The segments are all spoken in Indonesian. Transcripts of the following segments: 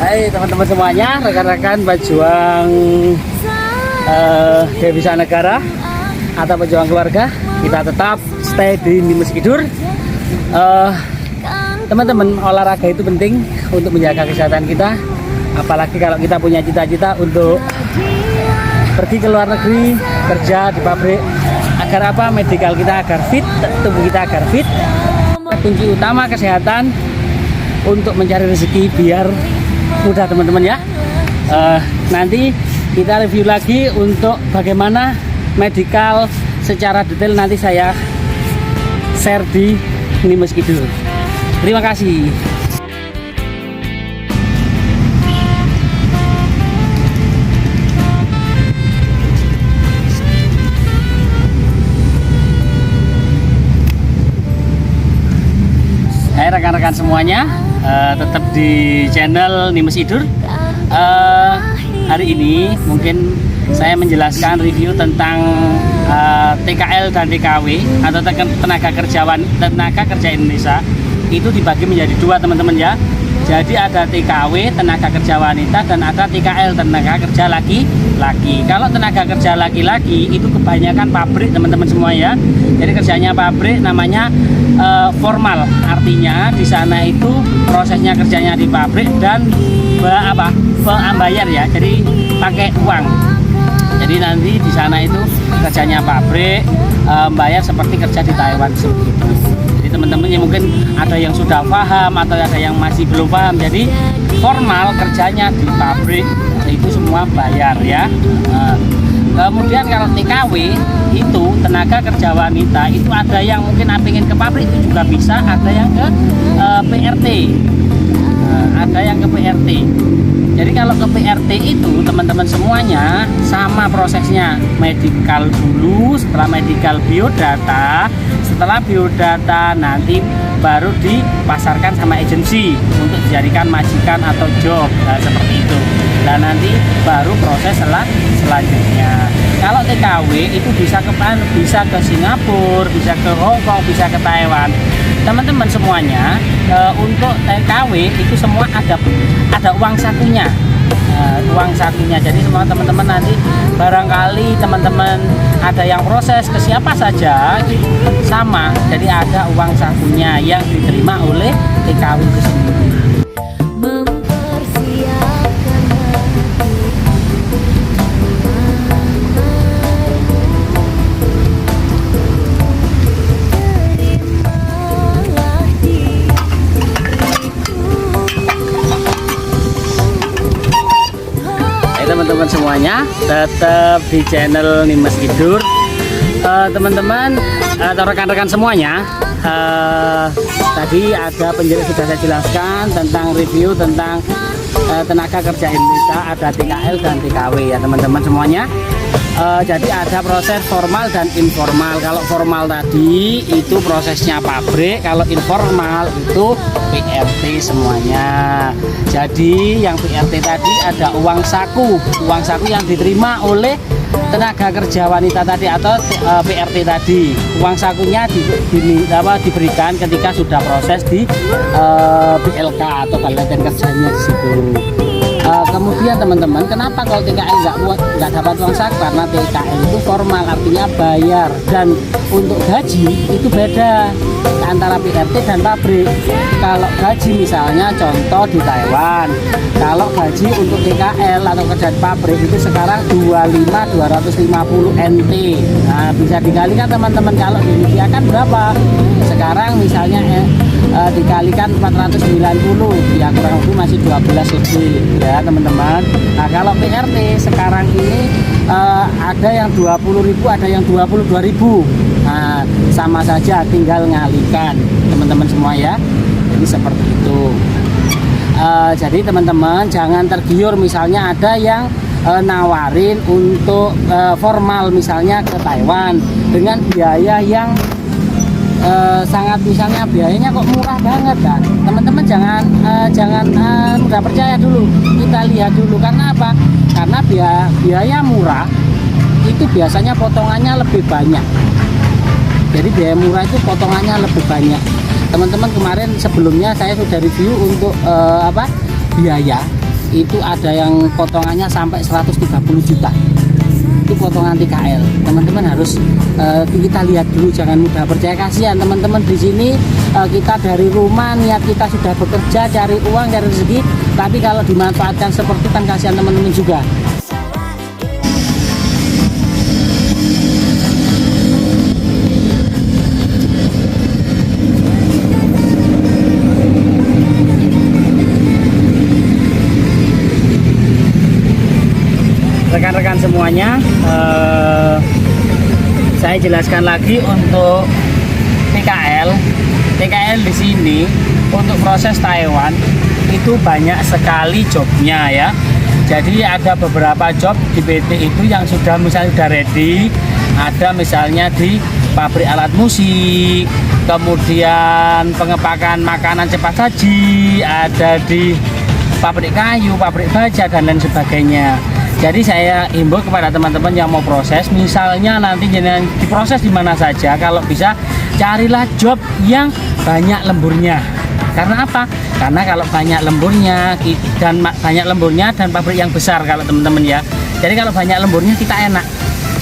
Hai teman-teman semuanya, rekan-rekan pejuang Devisa Negara atau pejuang keluarga, kita tetap stay di Nimes Kidul. Teman-teman, olahraga itu penting untuk menjaga kesehatan kita, apalagi kalau kita punya cita-cita untuk pergi ke luar negeri, kerja di pabrik, agar apa? Medical kita agar fit, tubuh kita agar fit. Kunci utama kesehatan untuk mencari rezeki biar mudah, teman-teman ya. Nanti kita review lagi untuk bagaimana medical secara detail, nanti saya share di Nimes Kidul. Terima kasih. Hai rekan-rekan semuanya, tetap di channel Nimes Kidul. Hari ini mungkin saya menjelaskan review tentang TKL dan TKW atau tenaga kerja Indonesia. Itu dibagi menjadi dua, teman-teman ya. Jadi ada TKW tenaga kerja wanita dan ada TKL tenaga kerja laki-laki. Kalau tenaga kerja laki-laki itu kebanyakan pabrik, teman-teman semua ya. Jadi kerjanya pabrik, namanya formal, artinya di sana itu prosesnya kerjanya di pabrik dan bayar ya, jadi pakai uang. Jadi nanti di sana itu kerjanya pabrik, bayar seperti kerja di Taiwan seperti itu. Jadi teman-teman ya mungkin ada yang sudah paham atau ada yang masih belum paham. Jadi formal kerjanya di pabrik itu semua bayar ya. Kemudian kalau TKW itu tenaga kerja wanita, itu ada yang mungkin pengen ke pabrik itu juga bisa, ada yang ke PRT, ada yang ke PRT. Jadi kalau ke PRT itu teman-teman semuanya sama prosesnya, medical dulu, setelah medical biodata, setelah biodata nanti baru dipasarkan sama agensi untuk dijadikan majikan atau job, seperti itu. Dan nanti baru proses selanjutnya. Kalau TKW itu bisa ke Singapura, bisa ke Hong Kong, bisa ke Taiwan. Teman-teman semuanya, untuk TKW itu semua ada uang sakunya. Uang sakunya. Jadi semua teman-teman nanti barangkali teman-teman ada yang proses ke siapa saja sama. Jadi ada uang sakunya yang diterima oleh TKW itu sendiri. Teman-teman semuanya, tetap di channel Nimes Kidul. Teman-teman atau rekan-rekan semuanya, tadi ada penjelasan sudah saya jelaskan tentang review tentang tenaga kerja Indonesia, ada TKL dan TKW ya teman-teman semuanya. Jadi ada proses formal dan informal. Kalau formal tadi itu prosesnya pabrik, kalau informal itu PRT semuanya. Jadi yang PRT tadi ada uang saku yang diterima oleh tenaga kerja wanita tadi atau PRT tadi. Uang sakunya diberikan ketika sudah proses di BLK atau balai latihan kerjanya di situ. Kemudian teman-teman, kenapa kalau TKL nggak dapat uang saku? Karena TKL itu formal, artinya bayar, dan untuk gaji itu beda antara PRT dan pabrik. Kalau gaji misalnya contoh di Taiwan, kalau gaji untuk TKL atau kerja di pabrik itu sekarang 250 NT. Nah, bisa dikalikan teman-teman, kalau di Indonesia kan berapa? Sekarang misalnya dikalikan 490 ya, kurang lebih masih 12 lebih ya teman-teman. Nah kalau PRT sekarang ini ada yang 20.000, ada yang 22.000. Nah sama saja, tinggal ngalikan teman-teman semua ya. Jadi seperti itu. Jadi teman-teman jangan tergiur, misalnya ada yang nawarin untuk formal misalnya ke Taiwan dengan biaya yang sangat, misalnya biayanya kok murah banget kan, teman-teman jangan mudah percaya dulu. Kita lihat dulu, karena apa? Karena biaya murah itu biasanya potongannya lebih banyak. Jadi biaya murah itu potongannya lebih banyak. Teman-teman kemarin sebelumnya saya sudah review untuk biaya itu ada yang potongannya sampai 130 juta. Itu potongan TKL. Teman-teman harus kita lihat dulu, jangan mudah percaya. Kasihan teman-teman di sini, kita dari rumah niat kita sudah bekerja cari uang cari rezeki, tapi kalau dimanfaatkan seperti itu kan kasihan teman-teman juga. Rekan-rekan semuanya, saya jelaskan lagi untuk TKL di sini untuk proses Taiwan itu banyak sekali jobnya ya. Jadi ada beberapa job di PT itu yang misalnya sudah ready, ada misalnya di pabrik alat musik, kemudian pengepakan makanan cepat saji, ada di pabrik kayu, pabrik baja dan lain sebagainya. Jadi saya himbau kepada teman-teman yang mau proses, misalnya nanti jangan diproses di mana saja, kalau bisa carilah job yang banyak lemburnya. Karena apa? Karena kalau banyak lemburnya dan pabrik yang besar kalau teman-teman ya. Jadi kalau banyak lemburnya kita enak.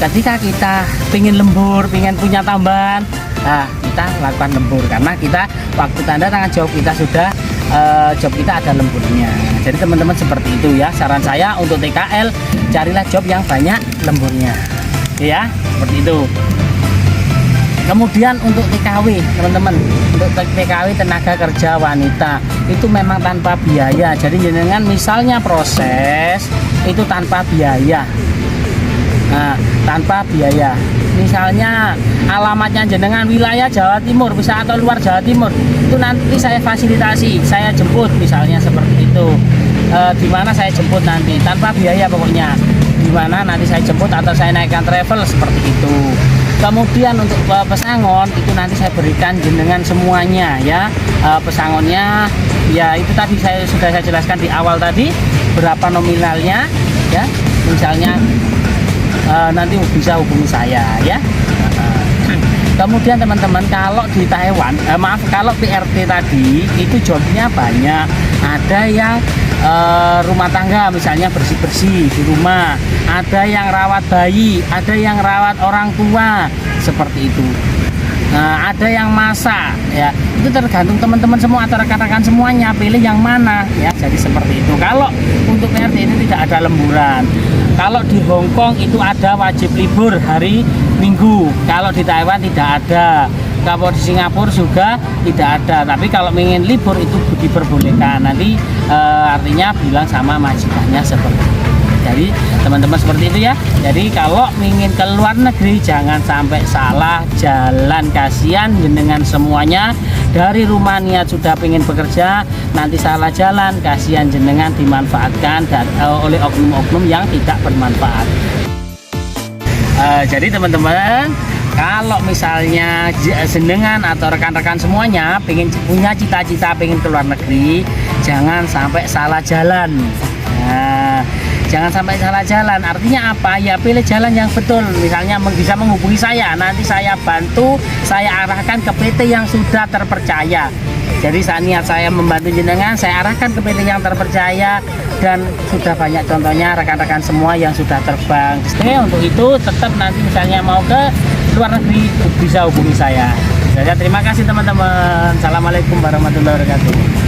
Ketika kita pengen lembur, pengen punya tambahan, nah kita lakukan lembur karena kita waktu tanda tangan job kita sudah job kita ada lemburnya. Jadi teman-teman seperti itu ya. Saran saya untuk TKL, carilah job yang banyak lemburnya. Ya, seperti itu. Kemudian untuk TKW, teman-teman, untuk TKW tenaga kerja wanita itu memang tanpa biaya. Jadi jenengan misalnya proses itu tanpa biaya. Nah, tanpa biaya. Misalnya alamatnya jenengan wilayah Jawa Timur bisa atau luar Jawa Timur, itu nanti saya fasilitasi, saya jemput misalnya seperti itu. Di mana saya jemput nanti tanpa biaya pokoknya. Di mana nanti saya jemput atau saya naikkan travel seperti itu. Kemudian untuk pesangon itu nanti saya berikan jenengan semuanya ya. Pesangonnya ya itu tadi sudah saya jelaskan di awal tadi berapa nominalnya ya. Misalnya nanti bisa hubungi saya ya. Kemudian teman-teman kalau di Taiwan, kalau PRT tadi itu jobnya banyak. Ada yang rumah tangga misalnya bersih-bersih di rumah, ada yang rawat bayi, ada yang rawat orang tua seperti itu. Nah, ada yang masak ya. Itu tergantung teman-teman semua atau rekan-rekan semuanya pilih yang mana ya. Jadi seperti itu. Kalau untuk PRT ini tidak ada lemburan. Kalau di Hong Kong itu ada wajib libur hari Minggu. Kalau di Taiwan tidak ada. Kalau di Singapura juga tidak ada. Tapi kalau ingin libur itu diperbolehkan. Nanti artinya bilang sama majikannya seperti itu. Jadi teman-teman seperti itu ya. Jadi kalau ingin ke luar negeri jangan sampai salah jalan, kasihan dengan semuanya. Dari rumah niat sudah ingin bekerja, nanti salah jalan, kasihan jenengan dimanfaatkan oleh oknum-oknum yang tidak bermanfaat. Jadi teman-teman, kalau misalnya jenengan atau rekan-rekan semuanya punya cita-cita pengen ke luar negeri, jangan sampai salah jalan. Nah, jangan sampai salah jalan. Artinya apa? Ya pilih jalan yang betul. Misalnya bisa menghubungi saya, nanti saya bantu, saya arahkan ke PT yang sudah terpercaya. Jadi saat niat saya membantu jenengan, saya arahkan ke PT yang terpercaya dan sudah banyak contohnya rekan-rekan semua yang sudah terbang. Oke, untuk itu tetap nanti misalnya mau ke luar negeri bisa hubungi saya. Terima kasih teman-teman. Assalamualaikum warahmatullahi wabarakatuh.